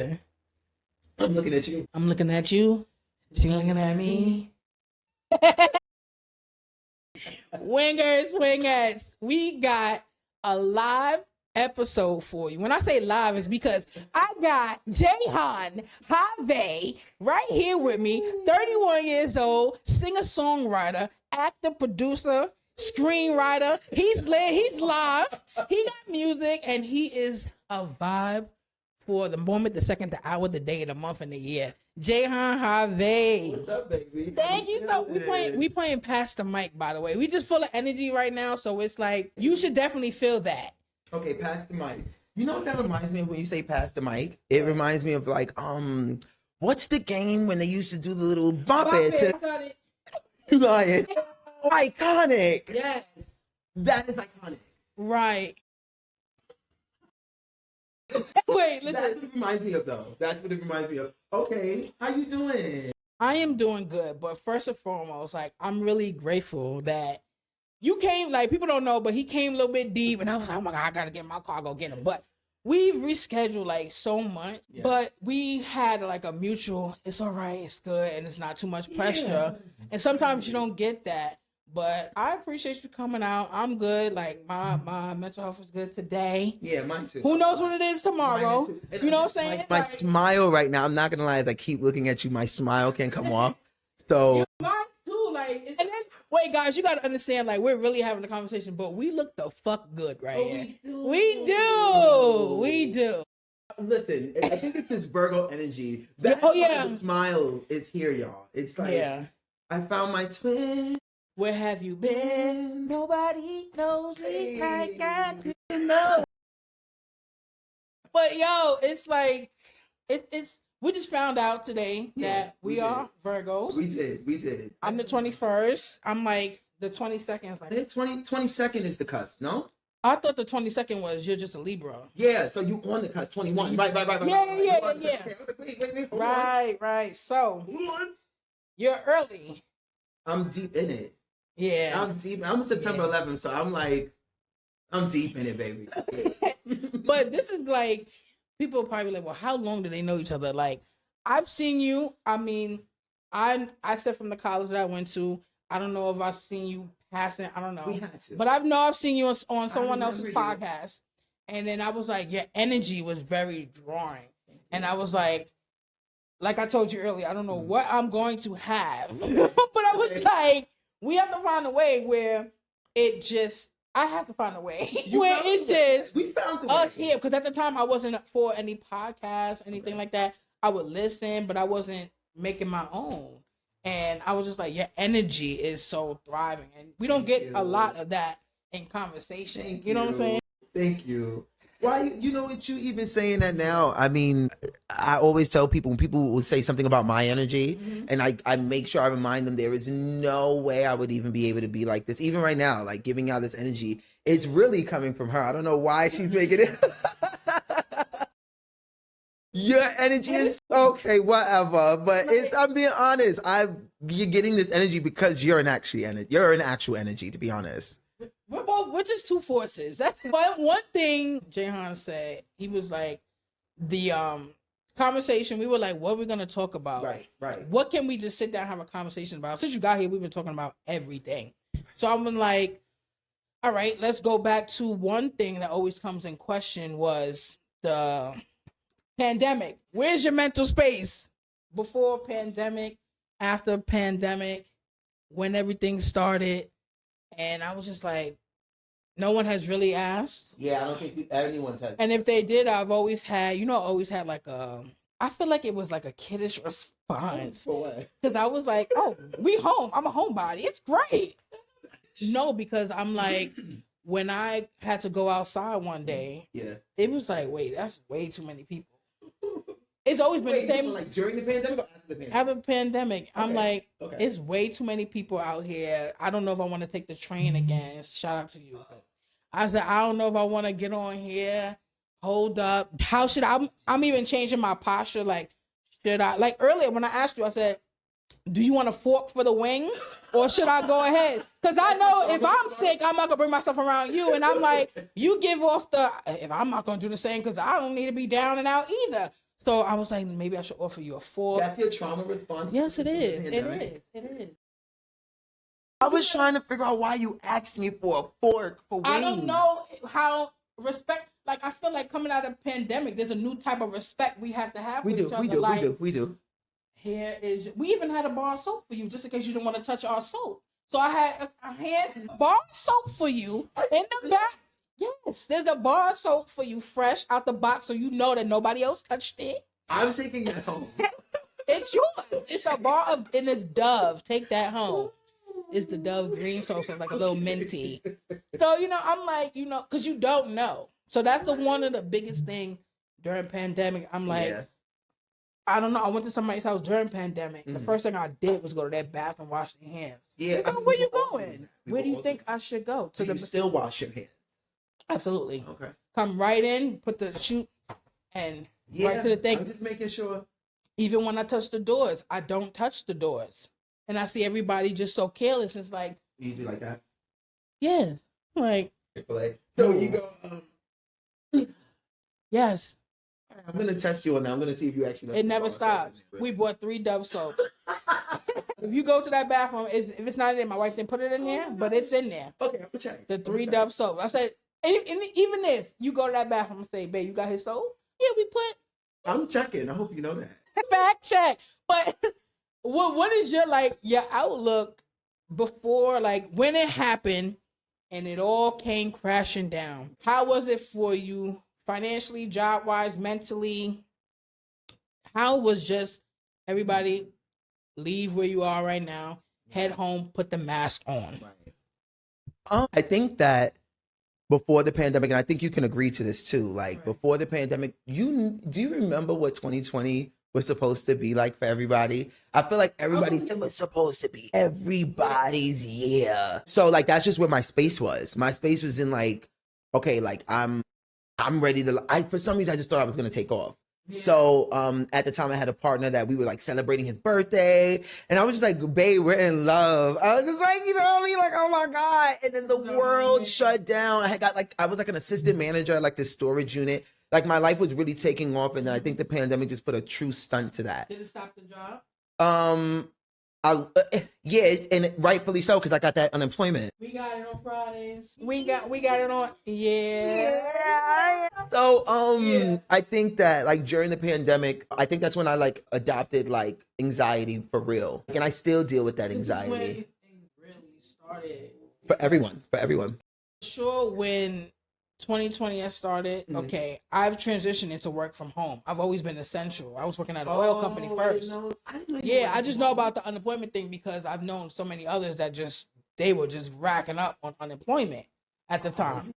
I'm looking at you. I'm looking at you. You looking at me. Wingers, we got a live episode for you. When I say live, it's because I got Jehan Havé right here with me, 31 years old, singer-songwriter, actor, producer, screenwriter. He's lit, he's live, he got music, and he is a vibe for the moment, the second, the hour, the day, the month, and the year. Jehan Havé. What's up, baby? Thank you. So we playing past the mic, by the way. We just full of energy right now, so it's like you should definitely feel that. Okay, pass the mic. You know what that reminds me of when you say pass the mic? It reminds me of like, what's the game when they used to do the little bump it? Got it. You lying. Iconic. Yes. That is iconic. Right. Wait, listen. That's what it reminds me of, though. That's what it reminds me of. Okay, how you doing? I am doing good, but first and foremost, like I'm really grateful that you came. Like people don't know, but he came a little bit deep, and I was like, oh my god, I gotta get my car, go get him. But we've rescheduled like so much, but we had like a mutual. It's all right, it's good, and it's not too much pressure. Yeah. And sometimes you don't get that. But I appreciate you coming out. I'm good. Like my mental health is good today. Yeah, mine too. Who knows what it is tomorrow? You know what I'm saying? My smile right now. I'm not gonna lie. As I keep looking at you, my smile can't come off. So mine too. Like, and then wait, guys, you gotta understand. Like, we're really having a conversation, but we look the fuck good right here. We do. Listen, I think it's this Virgo energy. That's the smile is here, y'all. It's like I found my twin. Where have you been? Nobody knows me. I got to know. But yo, it's like it's we just found out today that we are Virgos. We did. I'm the 21st. I'm like the 22nd is like 22nd is the cusp, no? I thought the 22nd was you're just a Libra. Yeah, so you on the cusp, 21. Right. Yeah. Okay, wait. Right. So you're early. I'm deep in it. Yeah. I'm deep. I'm September 11th, so I'm deep in it, baby. But this is like, people probably like, well, how long do they know each other? Like, I've seen you. I mean, I said from the college that I went to, I don't know if I've seen you passing. I don't know. We had to. But I've seen you on someone else's podcast. And then I was like, your energy was very drawing. And I was like I told you earlier, I don't know what I'm going to have. But I was like, we have to find a way where I have to find a way where it's just us here. Because at the time, I wasn't for any podcast, anything like that. I would listen, but I wasn't making my own. And I was just like, your energy is so thriving. And we don't get a lot of that in conversation. You know what I'm saying? Thank you. Why, you know what, you even saying that now? I mean, I always tell people when people will say something about my energy, and I make sure I remind them there is no way I would even be able to be like this. Even right now, like giving out this energy, it's really coming from her. I don't know why she's making it. Your energy is okay, whatever. But I'm being honest. You're getting this energy because you're an actual energy, to be honest. We're just two forces. That's one thing Jehan said. He was like, the conversation, we were like, what are we going to talk about? Right. What can we just sit down and have a conversation about? Since you got here, we've been talking about everything. So I'm like, all right, let's go back to one thing that always comes in question was the pandemic. Where's your mental space? Before pandemic, after pandemic, when everything started. And I was just like, no one has really asked. Yeah, I don't think anyone's had. And if they did, I've always had, like I feel like it was like a kiddish response. For what? Because I was like, oh, we home. I'm a homebody. It's great. No, because I'm like, when I had to go outside one day, it was like, wait, that's way too many people. It's always been the same. Like during the pandemic or after the pandemic? After the pandemic. I'm like, it's way too many people out here. I don't know if I want to take the train again. Shout out to you. I said, I don't know if I want to get on here. Hold up. How should I'm even changing my posture. Like, should I, like earlier when I asked you, I said, do you want a fork for the wings or should I go ahead? Because I know if I'm sick, I'm not going to bring myself around you. And I'm like, you give off if I'm not going to do the same because I don't need to be down and out either. So I was like, maybe I should offer you a fork. That's your trauma response? Yes, it to the is. pandemic? It is. I was trying to figure out why you asked me for a fork for wings. I don't know how respect. Like I feel like coming out of pandemic, there's a new type of respect we have to have for each other. We do. Here is. We even had a bar of soap for you, just in case you didn't want to touch our soap. So I had a hand bar of soap for you in the back. Yes, there's a bar of soap for you, fresh out the box, so you know that nobody else touched it. I'm taking it home. It's yours. It's a bar of, and it's Dove. Take that home. It's the Dove green sauce, so it's like a little minty. So, I'm like, because you don't know. So that's one of the biggest thing during pandemic. I'm like, I don't know. I went to somebody's house during pandemic. The first thing I did was go to that bathroom, wash their hands. Yeah. Where you going? Where do you think I should go? Do you still wash your hands? Absolutely. Okay. Come right in, put the shoot, and right to the thing. I'm just making sure. Even when I touch the doors, I don't touch the doors. And I see everybody just so careless. It's like, You do like that? yeah. Like, so you go, yes. I'm going to test you on that. I'm going to see if you actually know. It never stops. We bought 3 Dove soaps. If you go to that bathroom, if it's not in there, my wife didn't put it in there, but it's in there. Okay, I'm check. The 3 Dove soaps. I said, and even if you go to that bathroom and say, babe, you got his soap? Yeah, we put. I'm checking. I hope you know that. Fact check. But what is your outlook before, like when it happened and it all came crashing down? How was it for you financially, job wise, mentally? How was just everybody leave where you are right now, head home, put the mask on? I think that before the pandemic, and I think you can agree to this too, like before the pandemic, do you remember what 2020 was supposed to be like for everybody? I feel like it was supposed to be everybody's year. So like that's just where my space was. My space was in like, okay, like I'm ready to. For some reason I just thought I was gonna take off. Yeah. So at the time I had a partner that we were like celebrating his birthday, and I was just like, babe, we're in love. I was just like, you know what I mean? Like, oh my God. And then the world shut down. I was like an assistant manager at like this storage unit. Like my life was really taking off, and then I think the pandemic just put a true stunt to that. Did it stop the job? Yeah, and rightfully so, because I got that unemployment. We got it on Fridays. We got it on. Yeah. So I think that like during the pandemic, I think that's when I like adopted like anxiety for real, and I still deal with that anxiety. When things really started For everyone. Sure, when 2020 has started, okay, I've transitioned into work from home. I've always been essential. I was working at an oil company first. I just know about the unemployment thing because I've known so many others that they were just racking up on unemployment at the time.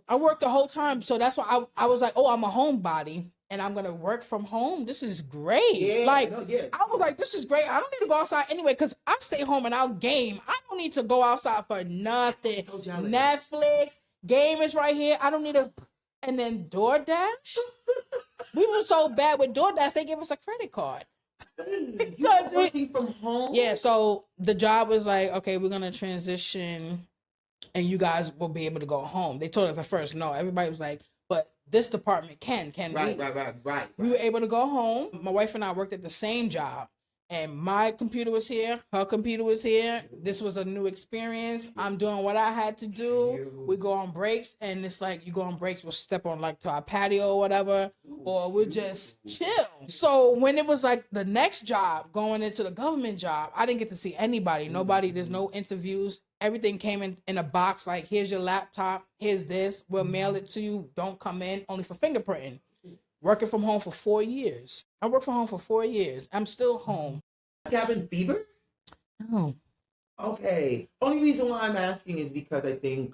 I worked the whole time, so that's why I was like, oh, I'm a homebody and I'm gonna work from home. This is great. I was like, this is great. I don't need to go outside anyway because I stay home and I'll game. I don't need to go outside for nothing. So Netflix. Game is right here. I don't need a. And then DoorDash. We were so bad with DoorDash, they gave us a credit card. You were working from home? Yeah, so the job was like, okay, we're going to transition and you guys will be able to go home. They told us at first, no. Everybody was like, but this department can right. We were able to go home. My wife and I worked at the same job. And my computer was here. Her computer was here. This was a new experience. I'm doing what I had to do. We go on breaks, and it's like you go on breaks, we'll step on like to our patio or whatever, or we'll just chill. So when it was like the next job, going into the government job, I didn't get to see anybody. Nobody, there's no interviews. Everything came in a box like, here's your laptop, here's this. We'll mail it to you. Don't come in, only for fingerprinting. Working from home for 4 years. I worked from home for 4 years. I'm still home. Cabin fever? No. Okay. Only reason why I'm asking is because I think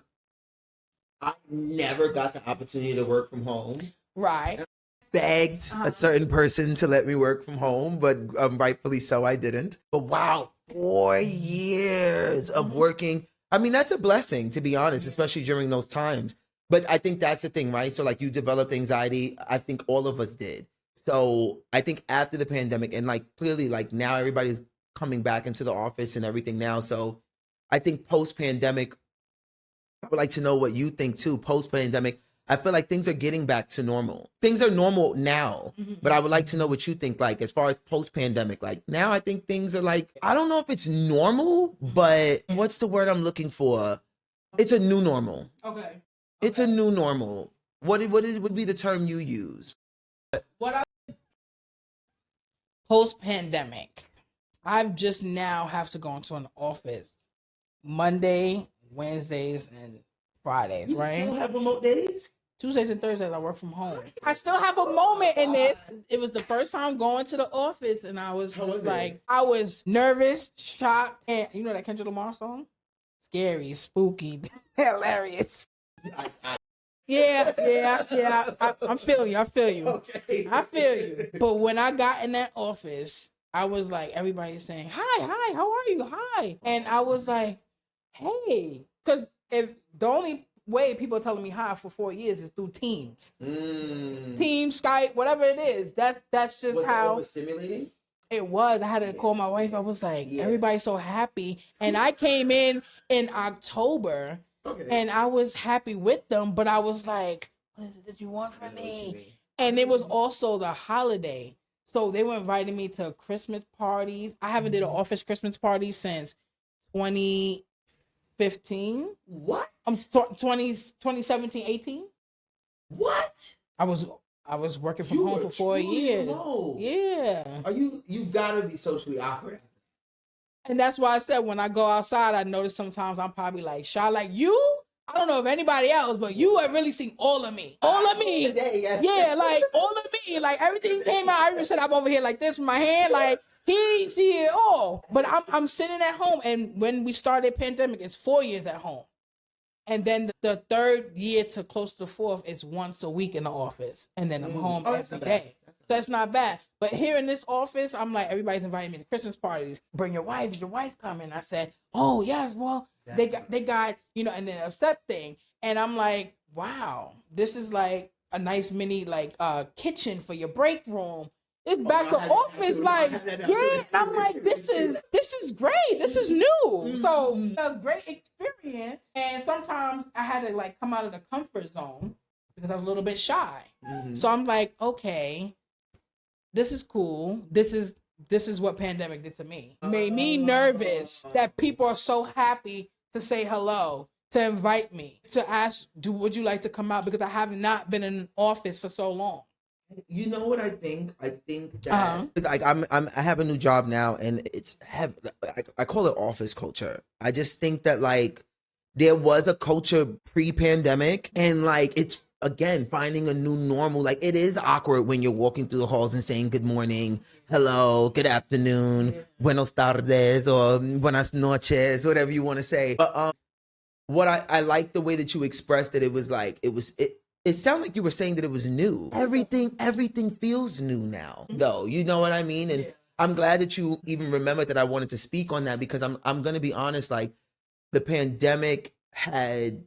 I never got the opportunity to work from home. Right. Begged a certain person to let me work from home, but rightfully so, I didn't. But wow, 4 years of working. I mean, that's a blessing, to be honest, especially during those times. But I think that's the thing, right? So like you developed anxiety. I think all of us did. So I think after the pandemic and like clearly like now everybody's coming back into the office and everything now. So I think post-pandemic, I would like to know what you think too. Post-pandemic, I feel like things are getting back to normal. Things are normal now, but I would like to know what you think, like, as far as post-pandemic. Like, now I think things are like, I don't know if it's normal, but what's the word I'm looking for? It's a new normal. Okay. It's a new normal. Would be the term you use? Post-pandemic, I've just now have to go into an office Monday, Wednesdays, and Fridays, right? You still have remote days? Tuesdays and Thursdays, I work from home. I still have a moment in this. It was the first time going to the office, and I was like, I was nervous, shocked, and you know that Kendrick Lamar song? Scary, spooky, hilarious. Yeah. I feel you. Okay. I feel you. But when I got in that office, I was like, everybody's saying, hi, how are you? Hi. And I was like, hey. Because if the only way people are telling me hi for 4 years is through Teams. Teams, Skype, whatever it is. That's just how. Was stimulating? It was. I had to call my wife. I was like, everybody's so happy. And I came in October. Okay. And I was happy with them, but I was like, what is it that you want from me? And it was also the holiday. So they were inviting me to Christmas parties. I haven't did an office Christmas party since 2015. What? 2017, 18. What? I was working from home for 4 years. Alone. Yeah. You gotta be socially awkward. And that's why I said when I go outside, I notice sometimes I'm probably like shy. Like you, I don't know if anybody else, but you have really seen all of me. All of me. Today, yes. Yeah, like all of me. Like everything came out. I even said I'm over here like this with my hand. Like he see it all. But I'm sitting at home. And when we started pandemic, it's 4 years at home. And then the third year to close to fourth is once a week in the office. And then I'm home every day. That's not bad. But here in this office, I'm like, everybody's inviting me to Christmas parties. Bring your wife. Is your wife coming? I said, oh, yes. Well, they got, you know, and then accepting. And I'm like, wow, this is like a nice mini, like, kitchen for your break room. It's back to office. Like, yeah. And I'm like, this is great. This is new. So a great experience. And sometimes I had to like come out of the comfort zone because I was a little bit shy. So I'm like, okay. This is cool. This is what pandemic did to me. Made me nervous that people are so happy to say hello, to invite me, to ask, would you like to come out? Because I have not been in an office for so long. You know what I think? I think that like I have a new job now, and I call it office culture. I just think that like there was a culture pre-pandemic, and like it's again finding a new normal. Like it is awkward when you're walking through the halls and saying good morning, hello, good afternoon, buenos tardes, or buenas noches, whatever you want to say. But what I like the way that you expressed it. It was like it sounded like you were saying that it was new. Everything feels new now, though. You know what I mean? And I'm glad that you even remembered that I wanted to speak on that, because I'm gonna be honest, like the pandemic had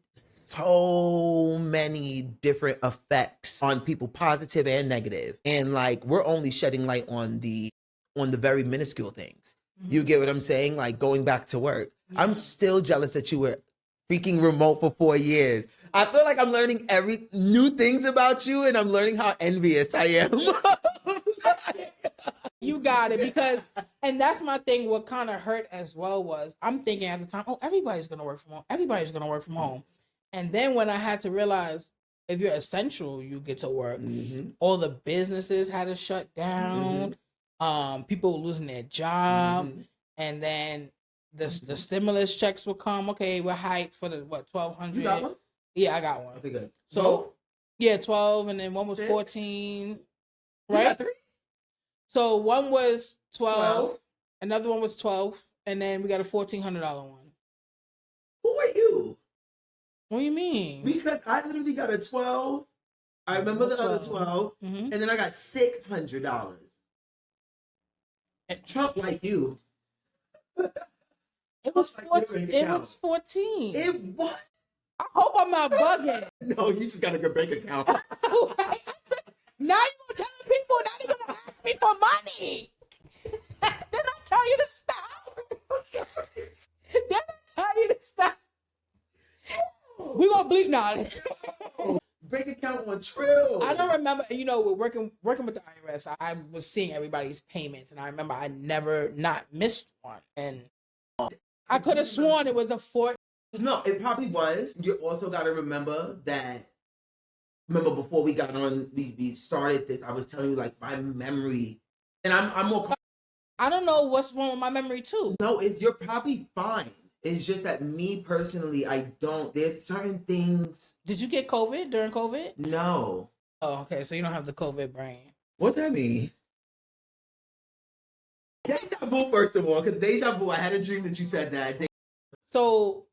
so many different effects on people, positive and negative. And like we're only shedding light on the very minuscule things. You get what I'm saying? Like going back to work. I'm still jealous that you were freaking remote for 4 years. I feel like I'm learning every new things about you, and I'm learning how envious I am. You got it, and that's my thing. What kind of hurt as well was I'm thinking at the time, oh, everybody's going to work from home. Everybody's going to work from home. And then when I had to realize if you're essential, you get to work. All the businesses had to shut down. People were losing their job. And then the stimulus checks will come. Okay, we're hyped for the, what, 1,200? You got one? Yeah, I got one. Okay, good. So, yeah, 12, and then one was 14. Right? You got 3? So one was 12, another one was 12, and then we got a $1,400 one. Who are you? What do you mean? Because I literally got a 12. I remember the other 12, and then I got $600. And Trump like you. It was 14. It was 14. It was. I hope I'm not bugging. No, you just got a good bank account. Now you're telling people, now they're gonna ask me for money. Didn't I tell you to stop? Didn't I tell you to stop? We gonna bleep now. bank account on Trill. I don't remember. You know, working with the IRS, I was seeing everybody's payments, and I remember I never not missed one, and I could have sworn it was a fort. No, it probably was. You also got to remember that. Remember before we got on, we started this. I was telling you like my memory, and I'm more. I don't know what's wrong with my memory too. No, you're probably fine. It's just that me personally, I don't. There's certain things. Did you get COVID during COVID? No. Oh, okay. So you don't have the COVID brain. What that mean? Deja vu, first of all, because deja vu. I had a dream that you said that. So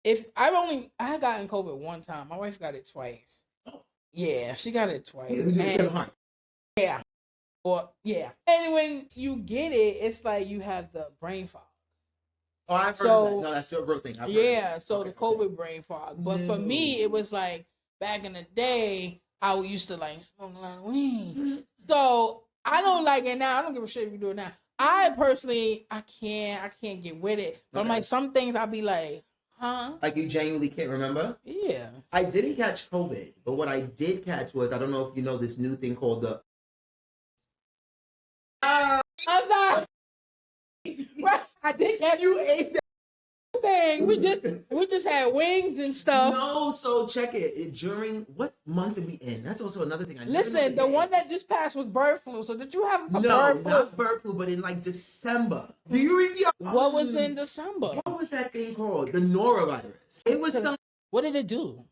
if I had gotten COVID one time, my wife got it twice. Yeah, she got it twice. Yeah. Or yeah. And when you get it, it's like you have the brain fog. Oh, I've heard of that. No, that's your real thing. The COVID brain fog. But for me, it was like back in the day, I used to like smoke a lot of weed. Mm-hmm. So I don't like it now. I don't give a shit if you do it now. I personally, I can't get with it. But I'm like, some things I'll be like, huh? Like you genuinely can't remember? Yeah. I didn't catch COVID, but what I did catch was, I don't know if you know this new thing called the... I'm sorry. Right. I did catch you ate that thing. We just had wings and stuff. No, so check it. During what month are we in? That's also another thing. Listen, the one that just passed was bird flu. So did you have some bird flu? No, not bird flu, but in like December. Do you remember? What was in December? What was that thing called? The norovirus. It was something. What did it do?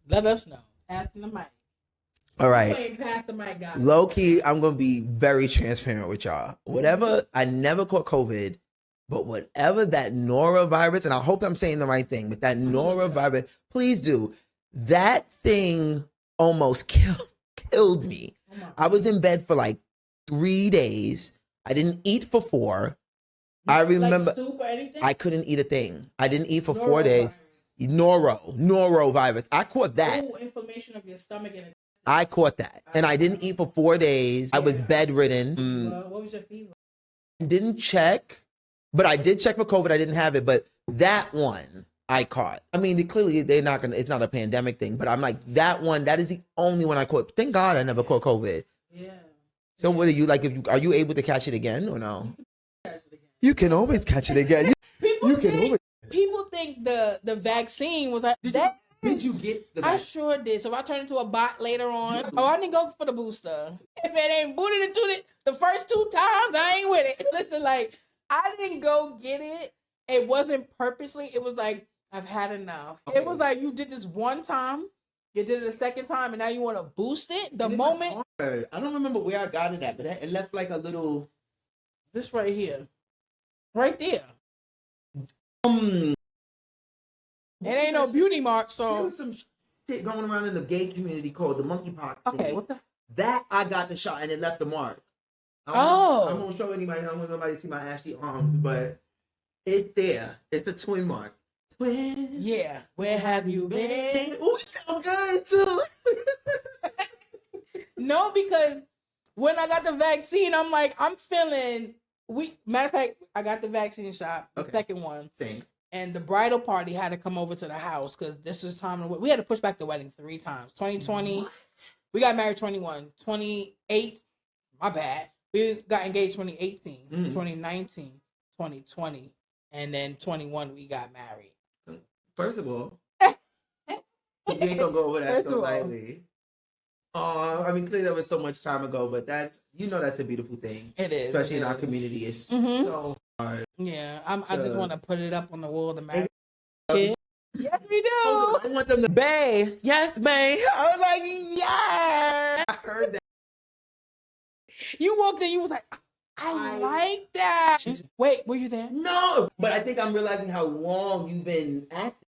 Let us know. Passing the mic. All right. Pass the mic, guys. Low key, I'm gonna be very transparent with y'all. Whatever, I never caught COVID, but whatever that norovirus, and I hope I'm saying the right thing, but that norovirus, please do. That thing almost killed me. I was in bed for like 3 days. I didn't eat for 4. I remember like soup or anything? I couldn't eat a thing. I didn't eat for 4 days. Norovirus. I caught that. Ooh, inflammation of your stomach and I caught that. And I didn't eat for 4 days. I was bedridden. What was your fever? Didn't check, but I did check for COVID. I didn't have it, but that one I caught. I mean, clearly it's not a pandemic thing, but I'm like, that one, that is the only one I caught. Thank God I never caught COVID. Yeah. So what are you like? Are you able to catch it again or no? You can always catch it again. People think the vaccine was like Did you get the vaccine? I sure did. So I turned into a bot later on. Oh, I didn't go for the booster. If it ain't booted into the first 2 times, I ain't with it. Listen, like, I didn't go get it. It wasn't purposely. It was like, I've had enough. Okay. It was like, you did this one time, you did it a second time, and now you want to boost it? The moment... I don't remember where I got it at, but it left like a little... This right here. Right there. It ain't no beauty mark, so... There was some shit going around in the gay community called the monkeypox. Okay, what the... That I got the shot and it left the mark. I won't show anybody. I don't want nobody to see my ashy arms, but it's there. It's the twin mark. Twin. Yeah. Where have you been? Ooh, it sounds good too. No, because when I got the vaccine, I'm like, I'm feeling... Matter of fact, I got the vaccine shot, the second one. Same. And the bridal party had to come over to the house because this is time. We had to push back the wedding 3 times. 2020. What? We got married 21. 28. My bad. We got engaged 2018. 2019. 2020. And then 21 we got married. First of all, you ain't gonna go over that so lightly. I mean, clearly that was so much time ago, but that's a beautiful thing. It is. Especially in our community. It's so hard. Yeah, I just want to put it up on the wall to marry. Yes, we do. I want them to bay. Yes, bay. I was like, yeah. I heard that. You walked in, you was like, I like that. Wait, were you there? No, but I think I'm realizing how long you've been acting.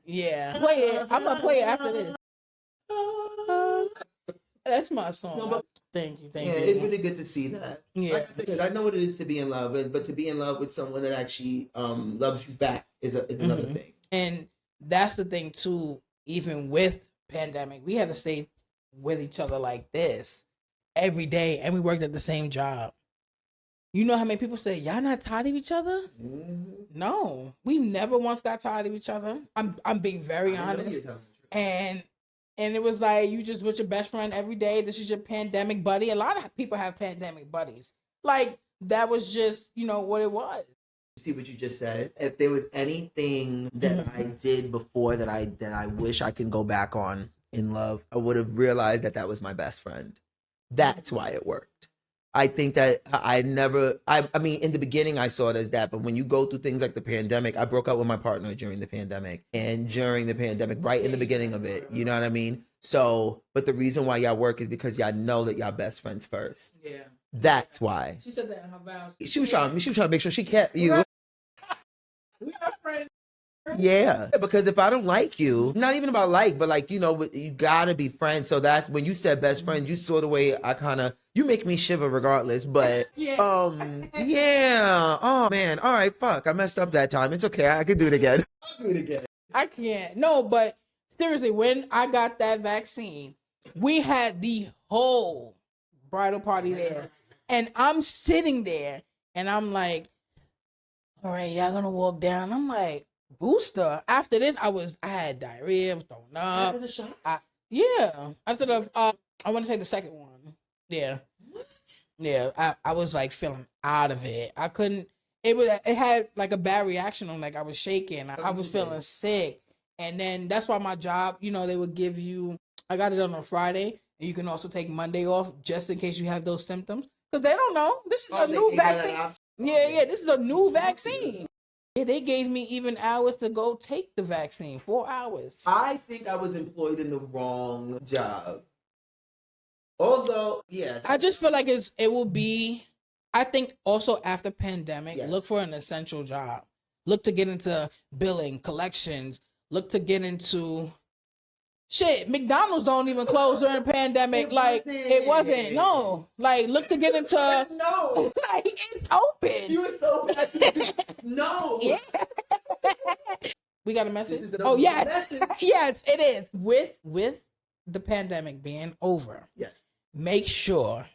Yeah. Play it. I'm going to play it after this. That's my song. No, thank you. It's really good to see that. Yeah. I know what it is to be in love, but to be in love with someone that actually loves you back is another thing. And that's the thing too. Even with pandemic, we had to stay with each other like this every day, and we worked at the same job. You know how many people say y'all not tired of each other? Mm-hmm. No, we never once got tired of each other. I'm being very honest, and And it was like, you just with your best friend every day. This is your pandemic buddy. A lot of people have pandemic buddies. Like, that was just, what it was. See what you just said? If there was anything that I did before that I wish I can go back on in love, I would have realized that was my best friend. That's why it worked. I think that I mean, in the beginning I saw it as that, but when you go through things like the pandemic, I broke up with my partner during the pandemic, and during the pandemic, right in the beginning of it, you know what I mean? So, but the reason why y'all work is because y'all know that y'all best friends first. Yeah. That's why. She said that in her vows. She was trying to make sure she kept you. We are friends. Yeah, because if I don't like you, not even about like, but like, you gotta be friends. So that's when you said best friend, you saw the way you make me shiver regardless. But Yeah. Yeah. Oh man. All right. Fuck. I messed up that time. It's okay. I can do it again. I'll do it again. I can't. No, but seriously, when I got that vaccine, we had the whole bridal party there, and I'm sitting there, and I'm like, all right, y'all gonna walk down. I'm like, booster. After this, I had diarrhea, I was throwing up. After the shots? Yeah. After the I want to say the second one. Yeah. What? Yeah. I was like feeling out of it. I couldn't. It had like a bad reaction on, like I was shaking. I was feeling sick, and then that's why my job, they would give you. I got it done on Friday, and you can also take Monday off just in case you have those symptoms, because they don't know. This is a new vaccine. Yeah, this is a new vaccine. Yeah, they gave me even hours to go take the vaccine, 4 hours. I think I was employed in the wrong job. Although, yeah. I just feel like it will be, I think also after pandemic, Yes. Look for an essential job. Look to get into billing, collections. Look to get into shit. McDonald's don't even close during the pandemic. It wasn't. No. Like, look to get into. No. Like, it's open. You were so bad. No. Yeah. We got a message? This is Oh, yes. message. Yes, it is. With the pandemic being over, Yes. make sure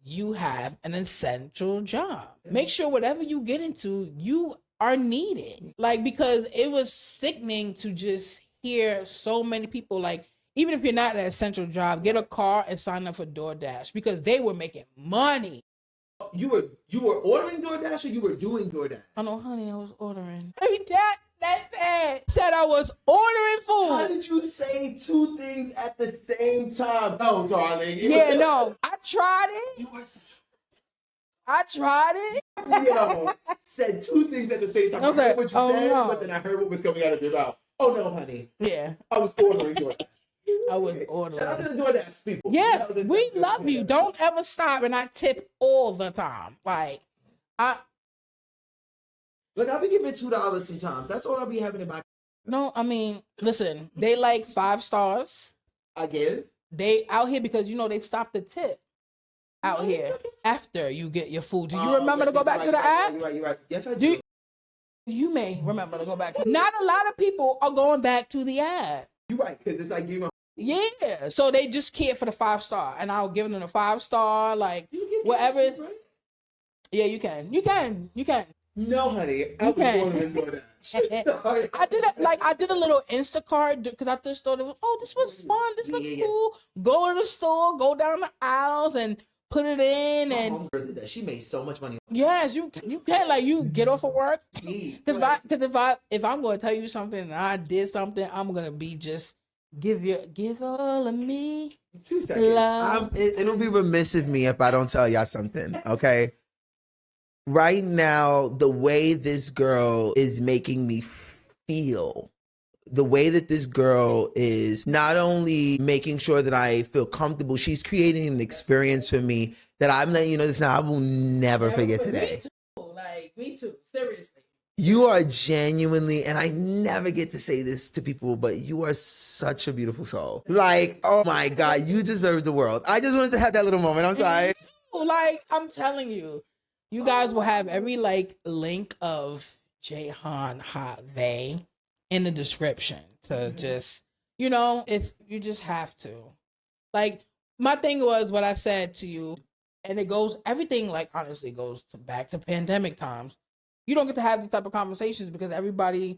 you have an essential job. Make sure whatever you get into, you are needed. Like, because it was sickening to just hear so many people, like, even if you're not in an essential job, get a car and sign up for DoorDash, because they were making money. You were ordering DoorDash, or you were doing DoorDash? Oh no, honey, I was ordering. I mean, that's it. Said I was ordering food. How did you say two things at the same time? No, darling. Yeah, no. I tried it. You were I tried it. Said two things at the same time. I I was like, heard what you oh, said, no. but then I heard what was coming out of your mouth. Oh no, honey. Yeah, I was ordering DoorDash. I was Shout out ordering. to the DoorDash people. Yes, Shout out to the we DoorDash love people. you. Don't ever stop, and I tip all the time. Like, Look, I'll be giving $2 sometimes. That's all I'll be having in my. no, I mean, listen, they like 5 stars. I give. They out here because they stopped the tip out here after you get your food. Do you remember to go back to the app? You're right. Yes, I do. You may remember to go back. Not a lot of people are going back to the app. You're right, because it's like you. Yeah, so they just care for the 5-star, and I'll give them the 5-star, like You get whatever. cash, right? Yeah, you can. No, honey. I was Okay. ordering DoorDash. Sorry. I did a little Instacart because I just thought this was fun. This looks Yeah. cool. Go to the store, go down the aisles, and put it in. My And homegirl did that. She made so much money. yes, you can, like, you get off of work. Because Right. if I'm going to tell you something and I did something, I'm gonna be just give all of me. 2 seconds. Love. It'll be remiss of me if I don't tell y'all something, okay? Right now, the way this girl is making me feel, the way that this girl is not only making sure that I feel comfortable, she's creating an experience for me that I'm letting you know this now. I will never forget today. Me too. Seriously. You are genuinely, and I never get to say this to people, but you are such a beautiful soul. Like, oh my God, you deserve the world. I just wanted to have that little moment. I'm sorry. Like, I'm telling you, you guys will have every link of Jehan Havé in the description to just, you just have to. Like, my thing was what I said to you, and everything, like, honestly goes back to pandemic times. You don't get to have these type of conversations because everybody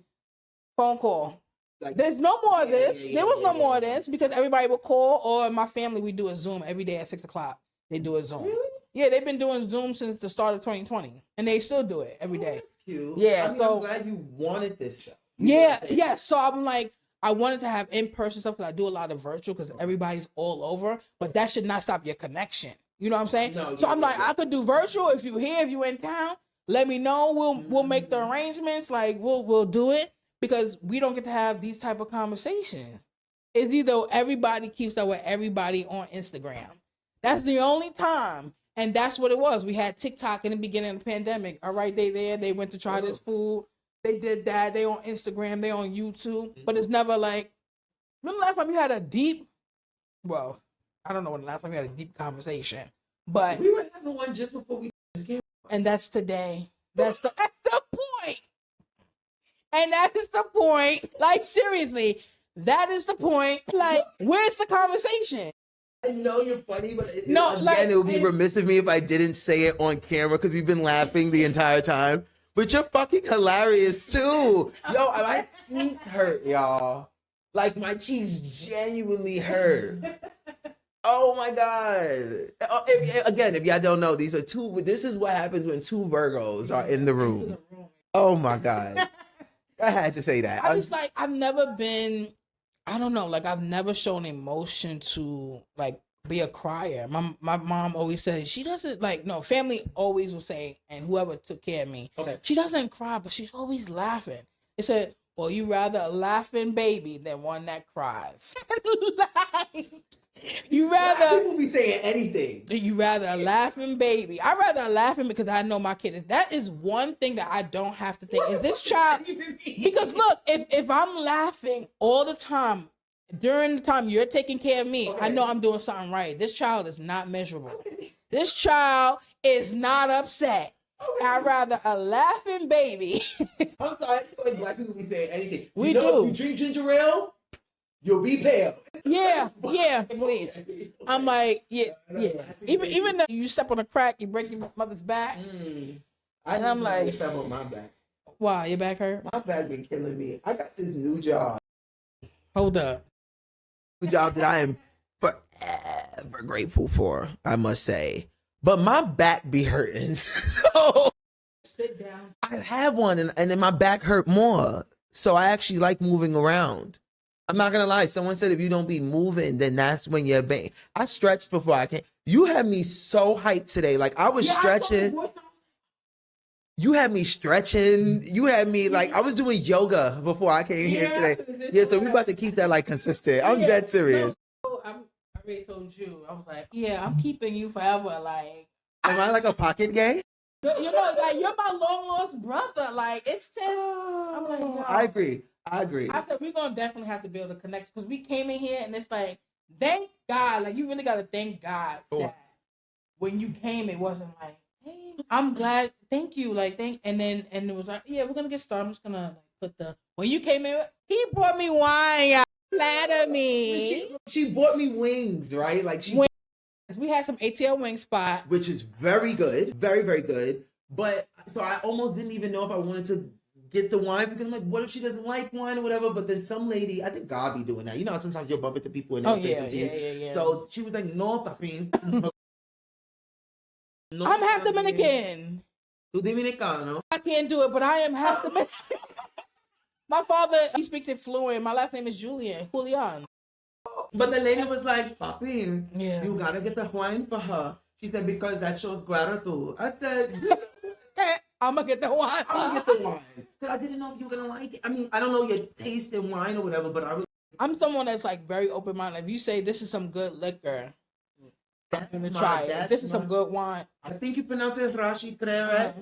phone call. Like, There's no more of this. yeah, There was no yeah, more of this because everybody would call, or in my family, we do a Zoom every day at 6:00. They do a Zoom. Really? Yeah, they've been doing Zoom since the start of 2020, and they still do it every day. That's cute. Yeah, I mean, so I'm glad you wanted this stuff. yeah. So I'm like, I wanted to have in-person stuff because I do a lot of virtual because everybody's all over, but that should not stop your connection. You know what I'm saying? No, So yeah, I'm like, yeah. I could do virtual if you're here, if you're in town. Let me know. We'll make the arrangements. Like we'll do it because we don't get to have these type of conversations. It's either everybody keeps up with everybody on Instagram. That's the only time. And that's what it was. We had TikTok in the beginning of the pandemic. All right, they there. They went to try this food. They did that. They on Instagram. They on YouTube. But it's never like, remember the last time you had a deep, well, I don't know when the last time you had a deep conversation. But We were having one just before we came. and that's today. That's the point. And that is the point. Like, seriously, that is the point. Like, where's the conversation? I know you're funny, but No, again, like- it would be remiss of me if I didn't say it on camera because we've been laughing the entire time. But you're fucking hilarious too. Yo, my cheeks hurt, y'all. Like my cheeks genuinely hurt. Oh my god. If y'all don't know, these are two. This is what happens when two Virgos are in the room. Oh my god. I had to say that. I just like, I've never been, I don't know, like I've never shown emotion to like be a crier. My mom always said she doesn't like, no, family always will say, and whoever took care of me, Okay. she doesn't cry, but she's always laughing. They said, well, you rather a laughing baby than one that cries. Like, you rather People be saying anything. you rather a laughing baby. I rather a laughing because I know my kid is. That is one thing that I don't have to think. Is this child? Because look, if I'm laughing all the time during the time you're taking care of me, I know I'm doing something right. This child is not miserable. This child is not upset. I'd rather a laughing baby. I'm sorry, I feel like black people be saying anything. We you know, do. If you drink ginger ale, you'll be pale. Yeah, please. I'm like, yeah. Even though you step on a crack, you break your mother's back. And I'm like, step on my back. Wow, your back hurt? My back been killing me. I got this new job. Hold up. New job that I am forever grateful for, I must say. But my back be hurting. So Sit down. I have one and then my back hurt more. So I actually like moving around. I'm not gonna lie. Someone said if you don't be moving, then that's when you're bang. I stretched before I came. You had me so hyped today. Like I was stretching. You had me stretching. You had me like I was doing yoga before I came here today. Yeah, so we about to keep that like consistent. I'm dead serious. No, I already told you. I was like, yeah, I'm keeping you forever. Like, Am I like a pocket gay? you know, like you're my long lost brother. Like, it's just. I'm like, yo. I agree. I said we're gonna definitely have to build a connection because we came in here and it's like, thank God. Like, you really gotta thank God that when you came, it wasn't like, hey, I'm glad. Thank you. Like, and it was like, yeah, we're gonna get started. I'm just gonna like put when you came in, he brought me wine. Y'all. Flatter me. She bought me wings, right? Like We had some ATL wing spot, which is very good, very very good. But so I almost didn't even know if I wanted to get the wine because I'm like, what if she doesn't like wine or whatever? But then some lady, I think God be doing that. You know how sometimes you'll bump into people and they'll say something to you. Yeah. So she was like, no, papi. No, I'm half papi. Dominican. Tu Dominicano. I can't do it, but I am half Dominican. My father, he speaks it fluent. My last name is Julian. But the lady was like, papi, Yeah. you gotta get the wine for her. She said, because that shows gratitude. I said, I'm gonna get the wine. I'm gonna get the wine. Because I didn't know if you were gonna like it. I mean, I don't know your taste in wine or whatever, but I was. I'm someone that's like very open minded. If you say this is some good liquor, I'm gonna try it. If this is some good wine. I think you pronounce it Rashi Creve.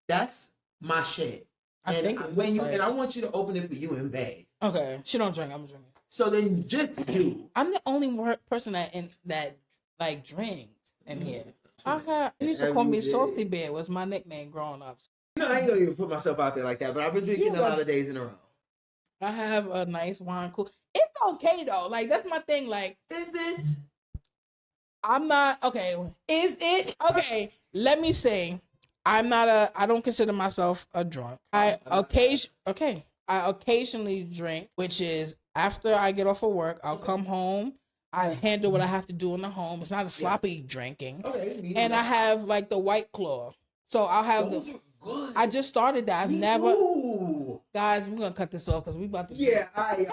That's my shit. I think when you and I want you to open it for you and Bay. Okay, she don't drink. I'm drinking. So then just you. I'm the only person that like drinks in here. You used to call me Salty Bear. Was my nickname growing up. You know, I ain't gonna even put myself out there like that, but I've been drinking a lot of days in a row. I have a nice wine. Cool. It's okay though. Like that's my thing. Like, is it? I'm not okay. Is it okay? Let me say, I don't consider myself a drunk. Okay. I occasionally drink, which is after I get off of work, I'll come home. I handle what I have to do in the home. It's not a sloppy drinking. Okay. And I have like the White Claw. So I'll have Those are good. I just started that. I've Me never. too. Guys, we're gonna cut this off because we about to. Yeah, right.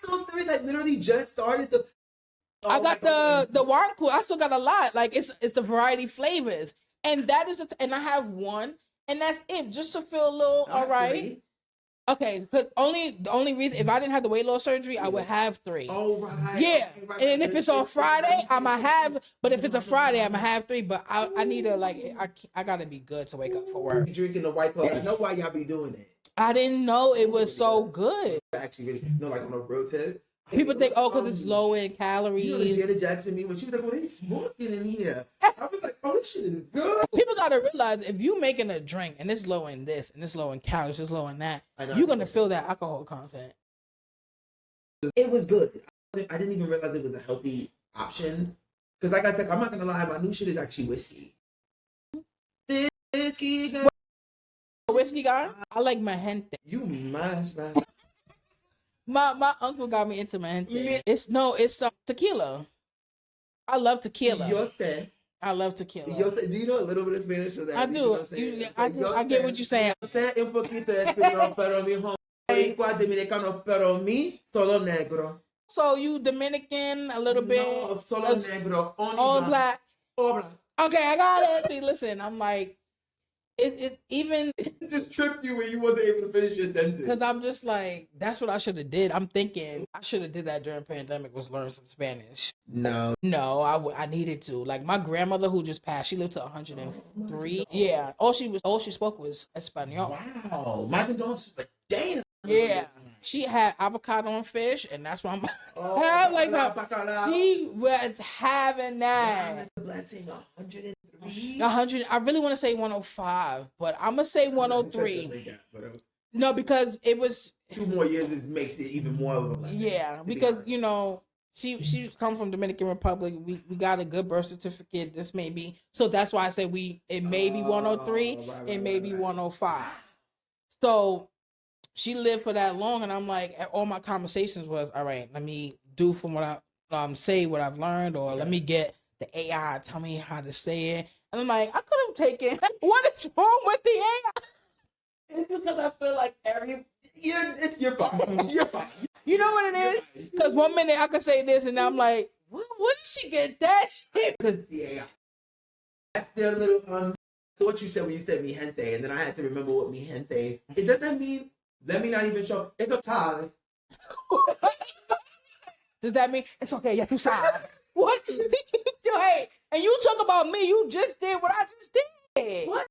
So three, I literally just started the. I got the wine cool. I still got a lot. Like it's the variety flavors, and that is and I have one, and that's it, just to feel a little all right. Okay, because the only reason if I didn't have the weight loss surgery, I would have 3. Oh right. Yeah, Right. and then if it's on Friday, I might have. But if it's a Friday, I might have 3. But I need to I gotta be good to wake up for work. You drinking the White Claw? I know why y'all be doing it. I didn't know it was so good. Actually, really, no, like on a real tip. People think, oh, because it's low in calories. You know, Janet Jackson me when she was like, "Well, they smoking in here." I was like, "Oh, this shit is good." People gotta realize if you making a drink and it's low in this and it's low in calories, it's low in that, you're gonna feel that alcohol content. It was good. I didn't even realize it was a healthy option because, like I said, I'm not gonna lie, my new shit is actually whiskey. Whiskey guy. Whiskey guy? I like my gente. You must, man. My uncle got me into my gente. It's tequila. I love tequila. Yo sé. I love tequila. Yo sé. Do you know a little bit of Spanish? So that I do. I get what you're saying. Yo sé un poquito de español, pero mi boricua dominicano, pero mi solo negro. So you Dominican a little bit? No, solo negro. All black. All black. Okay, I got it. See, listen, I'm like, it even it just tripped you when you wasn't able to finish your sentence. Because I'm just like, that's what I should have did. I'm thinking I should have did that during pandemic, was learn some Spanish. No, I needed to. Like my grandmother who just passed, she lived to 103. Yeah, all she spoke was Espanol. Wow, my condolences, but damn. Yeah, she had avocado and fish, and that's why I'm she was having that. That's a blessing. 103. 100. I really want to say 105, but I'm gonna say 103. No, because it was 2 more years. This makes it even more of a blessing. Yeah, because you know she come from Dominican Republic. We got a good birth certificate. This may be so. That's why I say it may be 103. It may be 105. So she lived for that long, and I'm like, all my conversations was, all right, let me do from what I say what I've learned, or let me get the AI tell me how to say it. And I'm like, I could have taken. What is wrong with the AI? It's because I feel like you're fine. You're fine. You know what it is? Because one minute I could say this, and I'm like, what did she get that shit? Because the AI. After a little what you said when you said mi gente, and then I had to remember what mi gente. It doesn't mean let me not even show. It's a tie. Does that mean it's okay? Yeah, tu sabes. What? Hey, and you talk about me. You just did what I just did. What?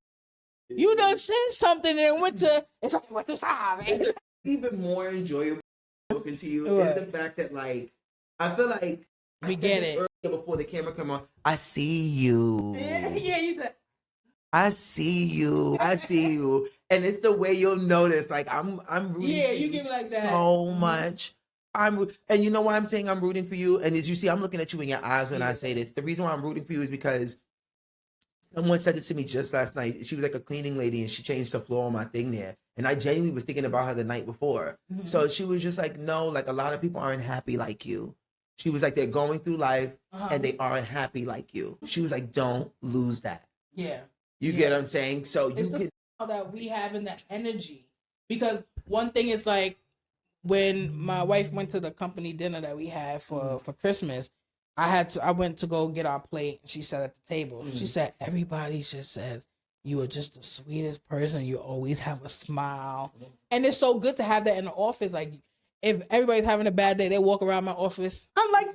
You done said something and went to. It's okay. What tu sabes? Even more enjoyable talking to you is the fact that like I feel like we get it earlier before the camera come on. I see you. Yeah, you said. I see you. I see you. And it's the way you'll notice. Like I'm rooting yeah, for you give me like that so much. And you know why I'm saying I'm rooting for you? And as you see, I'm looking at you in your eyes when I say this. The reason why I'm rooting for you is because someone said this to me just last night. She was like a cleaning lady and she changed the floor on my thing there. And I genuinely was thinking about her the night before. Mm-hmm. So she was just like, no, like a lot of people aren't happy like you. She was like, they're going through life and they aren't happy like you. She was like, don't lose that. Yeah. You get what I'm saying? So it's you can. That we have in the energy. Because one thing is like, when my wife went to the company dinner that we had for Christmas, I went to go get our plate. And she sat at the table. She said, everybody just says, you are just the sweetest person. You always have a smile. And it's so good to have that in the office. Like, if everybody's having a bad day, they walk around my office. I'm like,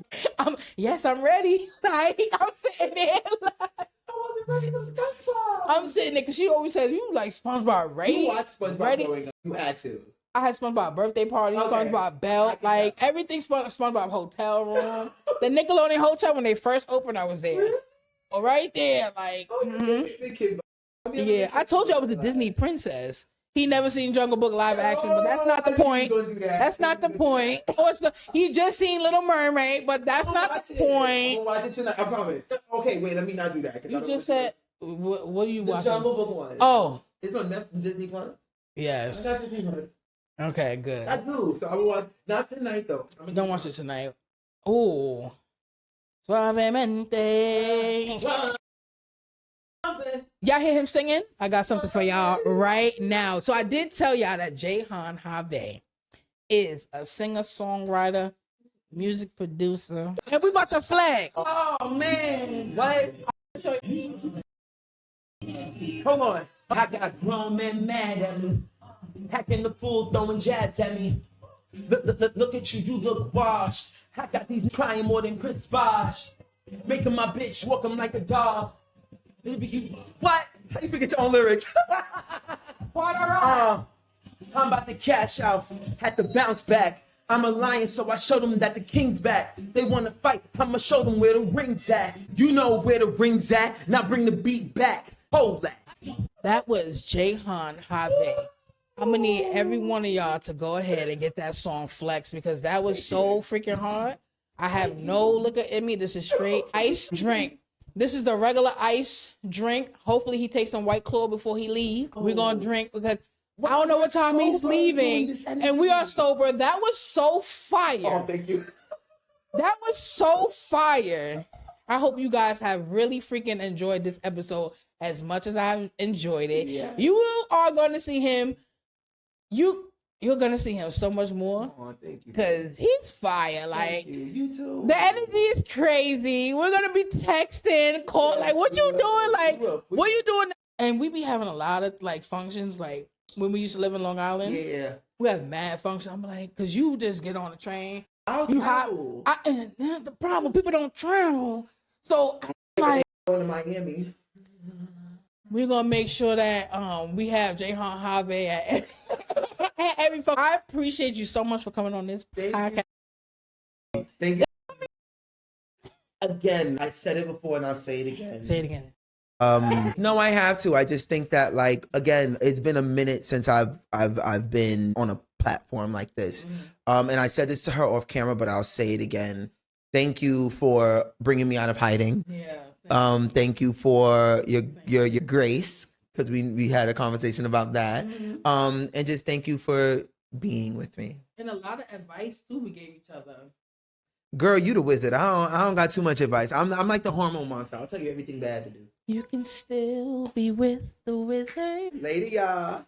yes, I'm ready. Like, I'm sitting there. Like, I wasn't ready for SpongeBob. I'm sitting there because she always says, you like SpongeBob ready? You watched SpongeBob growing up. You had to. I had SpongeBob birthday party, SpongeBob belt, like everything SpongeBob hotel room. The Nickelodeon hotel when they first opened, I was there. Oh, right there, like. Yeah, I told you I was a Disney princess. He never seen Jungle Book live action, but that's not the point. That's not the point. He just seen Little Mermaid, but that's not the point. I'll watch it tonight. I promise. Okay, wait, let me not do that. You just said, what do you watch? The Jungle Book one. Oh, it's on Disney Plus. Yes. I got the peanuts. Okay, good. I do. So I will watch. Not tonight though. Don't watch it tonight. Oh. Suavemente. Y'all hear him singing? I got something for y'all right now. So I did tell y'all that Jehan Havé is a singer-songwriter, music producer. And we about to flag. Oh man, what? Hold on. I got grown men mad at me, hacking the fool, throwing jabs at me. Look at you, you look washed. I got these crying more than Chris Bosh, making my bitch walk 'em like a dog. What? How you forget your own lyrics? I'm about to cash out, had to bounce back. I'm a lion, so I showed them that the king's back. They want to fight, I'ma show them where the ring's at. You know where the ring's at, now bring the beat back. Hold that. That was Jehan Havé. I'm gonna need every one of y'all to go ahead and get that song Flex, because that was so freaking hard. I have no liquor in me. This is straight ice drink. This is the regular ice drink. Hopefully he takes some White Claw before he leave. We're gonna drink because I don't know what time he's leaving, and we are sober. That was so fire. Oh, thank you. That was so fire. I hope you guys have really freaking enjoyed this episode as much as I've enjoyed it. Yeah. You are going to see him. You're going to see him so much more. Oh, thank you. Because he's fire. Like, You too. the energy is crazy. We're going to be texting, call, like, what you doing? Like, what you doing? And we be having a lot of, like, functions, like, when we used to live in Long Island. Yeah. We have mad functions. I'm like, because you just get on the train. I'll You travel. and the problem, people don't travel. So, I'm like, Going to Miami. we're gonna make sure that we have Jehan Havé at every fuck. I appreciate you so much for coming on this podcast. Thank you. Again, I said it before and I'll say it again. Say it again. No, I have to. I just think that, like, again, it's been a minute since I've been on a platform like this. And I said this to her off camera, but I'll say it again. Thank you for bringing me out of hiding. Yeah. Thank you for your grace, because we had a conversation about that. And just thank you for being with me. And a lot of advice too we gave each other. Girl, you the wizard. I don't got too much advice. I'm like the hormone monster. I'll tell you everything bad to do. You can still be with the wizard. Lady, y'all.